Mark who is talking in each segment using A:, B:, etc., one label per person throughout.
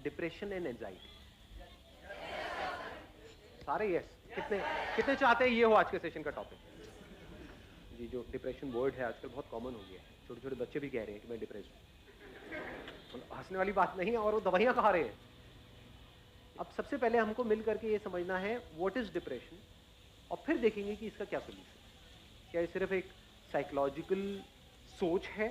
A: Depression and anxiety? सारे yes. कितने कितने चाहते हैं ये हो आज के सेशन का टॉपिक? जी, जो डिप्रेशन वर्ड है आजकल बहुत कॉमन हो गया है, छोटे छोटे बच्चे भी कह रहे हैं कि मैं डिप्रेस हूँ। हंसने वाली बात नहीं है, और वो दवाइयाँ खा रहे हैं। अब सबसे पहले हमको मिल करके ये समझना है व्हाट इज डिप्रेशन, और फिर देखेंगे कि इसका क्या सोल्यूशन है। क्या ये सिर्फ एक साइकोलॉजिकल सोच है,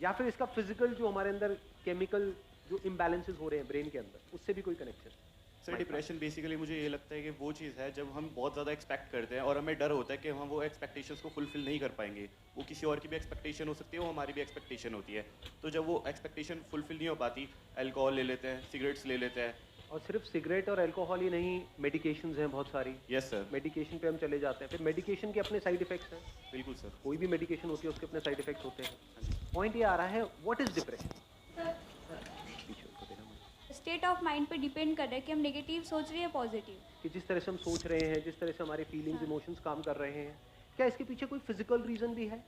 A: या फिर इसका फिजिकल जो हमारे अंदर केमिकल जो इम्बैलेंसेस हो रहे हैं ब्रेन के अंदर, उससे भी कोई कनेक्शन है?
B: सर डिप्रेशन बेसिकली मुझे ये लगता है कि वो चीज़ है जब हम बहुत ज़्यादा एक्सपेक्ट करते हैं और हमें डर होता है कि हम वो एक्सपेक्टेशंस को फुलफिल नहीं कर पाएंगे। वो किसी और की भी एक्सपेक्टेशन हो सकती है, वो हमारी भी एक्सपेक्टेशन होती है। तो जब वो एक्सपेक्टेशन फुलफिल नहीं हो पाती, अल्कोहल ले लेते हैं, सिगरेट्स ले लेते हैं।
A: और सिर्फ सिगरेट और अल्कोहल ही नहीं, मेडिकेशंस हैं बहुत सारी।
B: Yes sir.
A: मेडिकेशन पे हम चले जाते हैं, फिर मेडिकेशन के अपने साइड इफेक्ट्स हैं।
B: बिल्कुल सर।
A: कोई भी मेडिकेशन होती है उसके अपने साइड इफेक्ट्स होते हैं। पॉइंट ये आ रहा है व्हाट इज डिप्रेशन। पीछे उनको देना मुझे।
C: स्टेट ऑफ माइंड पे डिपेंड कर रहा है कि हम नेगेटिव सोच रहे हैं या पॉजिटिव।
A: कि जिस तरह से हम सोच रहे हैं, जिस तरह से हमारे फीलिंग्स इमोशंस काम कर रहे हैं, क्या इसके पीछे कोई फिजिकल रीजन भी है?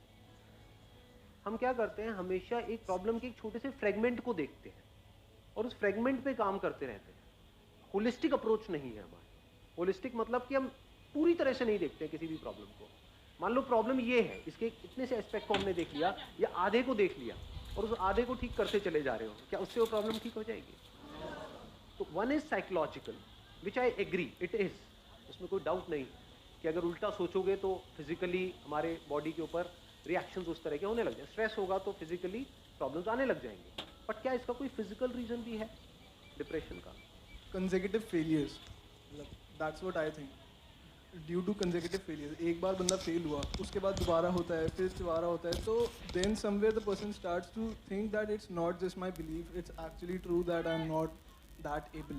A: हम क्या करते हैं, हमेशा एक प्रॉब्लम के एक छोटे से फ्रेगमेंट को देखते हैं और उस फ्रेगमेंट पे काम करते रहते हैं। होलिस्टिक अप्रोच नहीं है हमारी। होलिस्टिक मतलब कि हम पूरी तरह से नहीं देखते हैं किसी भी प्रॉब्लम को। मान लो प्रॉब्लम ये है, इसके इतने से एस्पेक्ट को हमने देख लिया या आधे को देख लिया और उस आधे को ठीक करते चले जा रहे हो, क्या उससे वो प्रॉब्लम ठीक हो जाएगी? तो one is psychological, which I agree it is, उसमें कोई डाउट नहीं कि अगर उल्टा सोचोगे तो फिजिकली हमारे बॉडी के ऊपर रिएक्शंस उस तरह के होने लग जाए। स्ट्रेस होगा तो फिजिकली प्रॉब्लम्स आने लग जाएंगे। बट क्या इसका कोई फिजिकल रीजन भी है डिप्रेशन का?
D: consecutive failures, that's what I think. Due to consecutive failure, एक बार बंदा फेल हुआ, उसके बाद दोबारा होता है, फिर दोबारा होता है, तो then somewhere the person starts to think that it's not just my belief, it's actually true that I am not that able.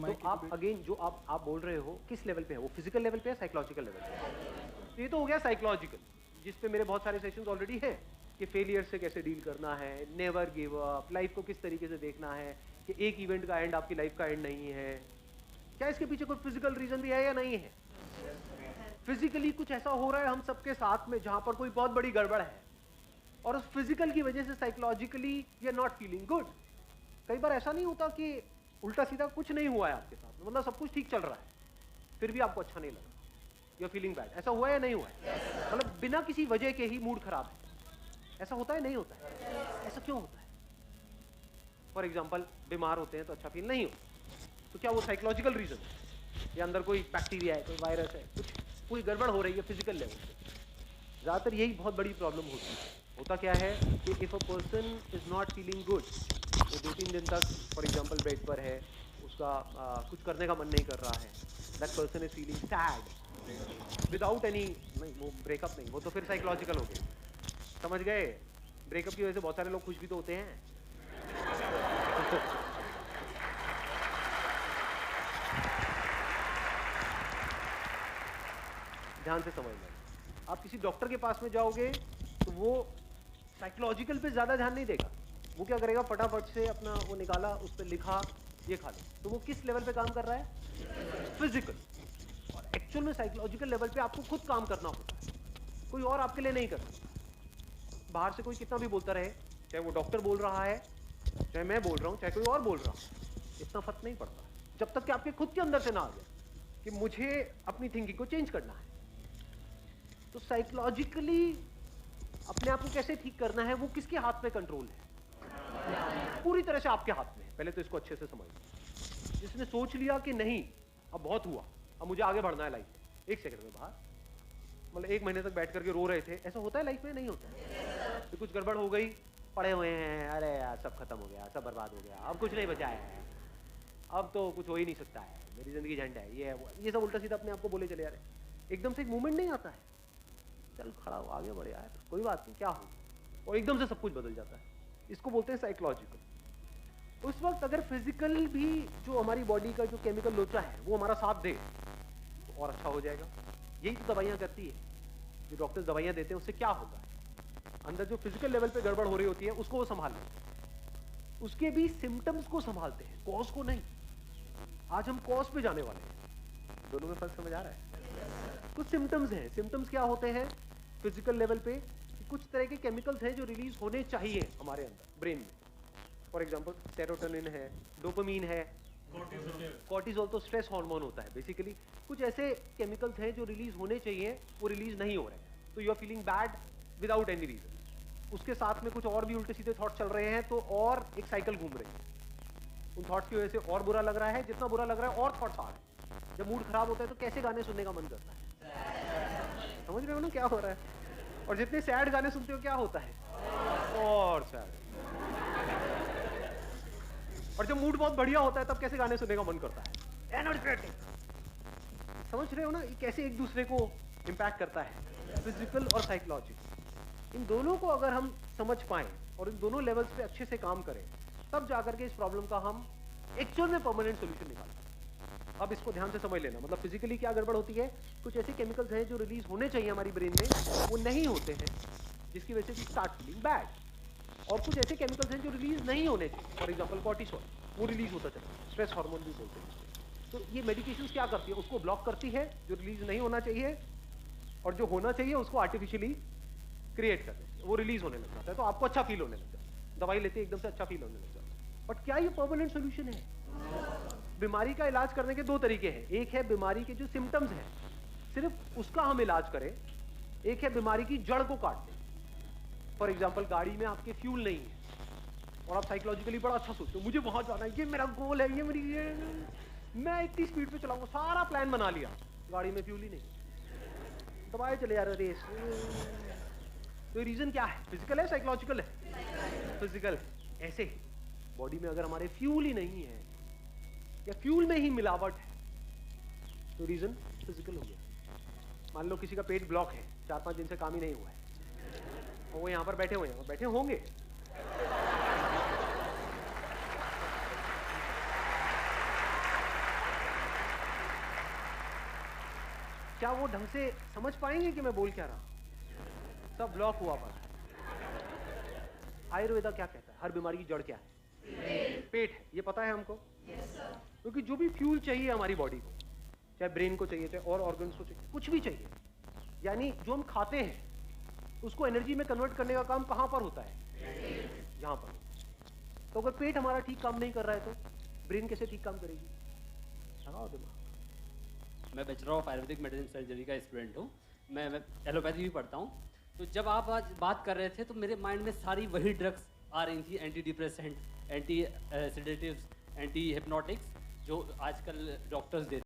A: तो आप अगेन जो आप बोल रहे हो किस लेवल पे है, वो फिजिकल लेवल पे है, साइकोलॉजिकल लेवल पे? ये तो हो गया साइकोलॉजिकल, जिस पे मेरे बहुत सारे सेशंस ऑलरेडी हैं कि फेलियर से कैसे डील करना है, नेवर गिव अप, लाइफ को किस तरीके से देखना है कि एक इवेंट का एंड आपकी लाइफ का एंड नहीं है। क्या इसके पीछे कोई फिजिकल रीजन भी है या नहीं है? फिजिकली कुछ ऐसा हो रहा है हम सबके साथ में जहां पर कोई बहुत बड़ी गड़बड़ है, और उस फिजिकल की वजह से psychologically we are not feeling good. कई बार ऐसा नहीं होता कि उल्टा सीधा कुछ नहीं हुआ है आपके साथ, मतलब सब कुछ ठीक चल रहा है, फिर भी आपको अच्छा नहीं लगा, यू आर फीलिंग बैड। ऐसा हुआ है या नहीं हुआ है? मतलब बिना किसी वजह के ही मूड खराब है, ऐसा होता है नहीं होता है? ऐसा क्यों होता है? फॉर एग्जाम्पल बीमार होते हैं तो अच्छा फील नहीं होता, तो क्या वो साइकोलॉजिकल रीजन है या अंदर कोई बैक्टीरिया है, कोई वायरस है, कुछ कोई गड़बड़ हो रही है फिजिकल लेवल पे? ज़्यादातर यही बहुत बड़ी प्रॉब्लम होती है। होता क्या है कि if a person is not feeling good, वो 2-3 दिन तक फॉर एग्जाम्पल बेड पर है, उसका कुछ करने का मन नहीं कर रहा है, that person is feeling sad without any, नहीं वो ब्रेकअप नहीं, वो तो फिर साइकोलॉजिकल हो गया। समझ गए? ब्रेकअप की वजह से बहुत सारे लोग खुश भी तो होते हैं। ध्यान से समझना, आप किसी डॉक्टर के पास में जाओगे तो वो साइकोलॉजिकल पे ज्यादा ध्यान नहीं देगा। वो क्या करेगा, फटाफट से अपना वो निकाला, उस पर लिखा ये खा लो, तो वो किस लेवल पे काम कर रहा है? फिजिकल। और एक्चुअल में साइकोलॉजिकल लेवल पे आपको खुद काम करना होता है, कोई और आपके लिए नहीं करता। बाहर से कोई कितना भी बोलता रहे, चाहे वो डॉक्टर बोल रहा है, चाहे मैं बोल रहा हूँ, चाहे कोई और बोल रहा हूँ, इतना फर्क नहीं पड़ता जब तक कि आपके खुद के अंदर से ना आ जाए कि मुझे अपनी थिंकिंग को चेंज करना है। तो साइकोलॉजिकली अपने आप को कैसे ठीक करना है, वो किसके हाथ में कंट्रोल है? पूरी तरह से आपके हाथ में है। पहले तो इसको अच्छे से समझिए। जिसने सोच लिया कि नहीं अब बहुत हुआ, अब मुझे आगे बढ़ना है लाइफ में, 1 सेकंड में बाहर, मतलब 1 महीने तक बैठ करके रो रहे थे, ऐसा होता है लाइफ में? नहीं होता है। तो कुछ गड़बड़ हो गई, पड़े हुए हैं, अरे यार सब खत्म हो गया, सब बर्बाद हो गया, अब कुछ नहीं बचा है, अब तो कुछ हो ही नहीं सकता है, मेरी जिंदगी झंड है, ये सब उल्टा सीधा अपने आप को बोले चले जा रहे। एकदम से एक मूवमेंट नहीं आता है, चल खड़ा हो, आगे बढ़े यार, कोई बात नहीं, क्या हो, और एकदम से सब कुछ बदल जाता है। इसको बोलते हैं साइकोलॉजिकल। उस वक्त अगर फिजिकल भी जो हमारी बॉडी का जो केमिकल लोचा है वो हमारा साथ दे तो और अच्छा हो जाएगा। यही तो दवाइयाँ करती है, जो डॉक्टर्स दवाइयाँ देते हैं उससे क्या होता है, अंदर जो फिजिकल लेवल पे गड़बड़ हो रही होती है उसको वो संभाल लेते हैं, उसके भी सिम्टम्स को संभालते हैं, कॉज को नहीं। आज हम कॉज पे जाने वाले हैं। दोनों में फर्क समझ आ रहा है? कुछ सिम्टम्स हैं। सिम्टम्स क्या होते हैं फिजिकल लेवल पे? कुछ तरह के केमिकल्स हैं जो रिलीज होने चाहिए हमारे अंदर ब्रेन में, फॉर एग्जांपल सेरोटोनिन है, डोपामीन है, कॉर्टिसोल तो स्ट्रेस हार्मोन होता है बेसिकली। कुछ ऐसे केमिकल्स हैं जो रिलीज होने चाहिए, वो रिलीज नहीं हो रहे हैं, तो you are feeling bad without any reason. उसके साथ में कुछ और भी उल्टे सीधे थॉट चल रहे हैं, तो और एक साइकिल घूम रही है। उन थॉट्स की वजह से और बुरा लग रहा है, जितना बुरा लग रहा है और थॉट्स आ रहे हैं। जब मूड खराब होता है तो कैसे गाने सुनने का मन करता है? समझ रहे हो ना क्या हो रहा है? और जितने सैड गाने सुनते हो क्या होता है? और सैड। और जब मूड बहुत बढ़िया होता है तब कैसे गाने सुनने का मन करता है? एनर्जेटिक। समझ रहे हो ना ये कैसे एक दूसरे को इम्पैक्ट करता है, फिजिकल और साइकोलॉजिकल। इन दोनों को अगर हम समझ पाएं और इन दोनों लेवल्स पे अच्छे से काम करें, तब जाकर के इस प्रॉब्लम का हम एक्चुअल में परमानेंट सोल्यूशन निकाल सकते हैं। अब इसको ध्यान से समझ लेना, मतलब फिजिकली क्या गड़बड़ होती है, कुछ ऐसे केमिकल्स हैं जो रिलीज होने चाहिए हमारी ब्रेन में, वो नहीं होते हैं, जिसकी वजह से स्टार्ट फीलिंग बैड। और कुछ ऐसे केमिकल्स हैं जो रिलीज नहीं होने चाहिए, फॉर एग्जांपल कॉर्टिसोल, वो रिलीज होता चला, स्ट्रेस हार्मोन भी बोलते हैं। तो ये मेडिकेशन क्या करती है? उसको ब्लॉक करती है, जो रिलीज नहीं होना चाहिए, और जो होना चाहिए उसको आर्टिफिशियली क्रिएट कर देती है, वो रिलीज होने लग जाता है, तो आपको अच्छा फील होने लग जाता है, दवाई लेते ही एकदम से अच्छा फील होने लग जाता है। बट क्या ये परमानेंट सोल्यूशन है? बीमारी का इलाज करने के दो तरीके हैं। एक है बीमारी के जो सिम्टम्स हैं, सिर्फ उसका हम इलाज करें। एक है बीमारी की जड़ को काट दें। फॉर एग्जाम्पल, गाड़ी में आपके फ्यूल नहीं है और आप साइकोलॉजिकली बड़ा अच्छा सोचते हो, मुझे वहां जाना है, ये मेरा गोल है, ये मेरी मैं इतनी स्पीड पे चलाऊंगा, सारा प्लान बना लिया, गाड़ी में फ्यूल ही नहीं, दबाए चले जा रहे रेस। तो रीजन क्या है? फिजिकल है, साइकोलॉजिकल है? फिजिकल है। ऐसे बॉडी में अगर हमारे फ्यूल ही नहीं है या फ्यूल में ही मिलावट है, तो रीजन फिजिकल हो गया। मान लो किसी का पेट ब्लॉक है, 4-5 दिन से काम ही नहीं हुआ है, और वो यहाँ पर बैठे हुए हैं, बैठे होंगे, क्या वो ढंग से समझ पाएंगे कि मैं बोल क्या रहा हूं? सब ब्लॉक हुआ पड़ा है। आयुर्वेदा क्या कहता है? हर बीमारी की जड़ क्या है? पेट है। ये पता है हमको? क्योंकि जो भी फ्यूल चाहिए हमारी बॉडी को, चाहे ब्रेन को चाहिए, चाहे और ऑर्गन्स को चाहिए, कुछ भी चाहिए, यानी जो हम खाते हैं उसको एनर्जी में कन्वर्ट करने का काम कहां पर होता है? यहाँ पर। तो अगर पेट हमारा ठीक काम नहीं कर रहा है तो ब्रेन कैसे ठीक काम करेगी? लगाओ दिमाग।
E: मैं bachelor of Ayurvedic medicine surgery का स्टूडेंट हूँ। मैं एलोपैथी भी पढ़ता हूँ। तो जब आप आज बात कर रहे थे तो मेरे माइंड में सारी वही ड्रग्स आ रही थी, anti depressant, anti sedatives, anti hypnotics, जो आजकल डॉक्टर्स देते हैं।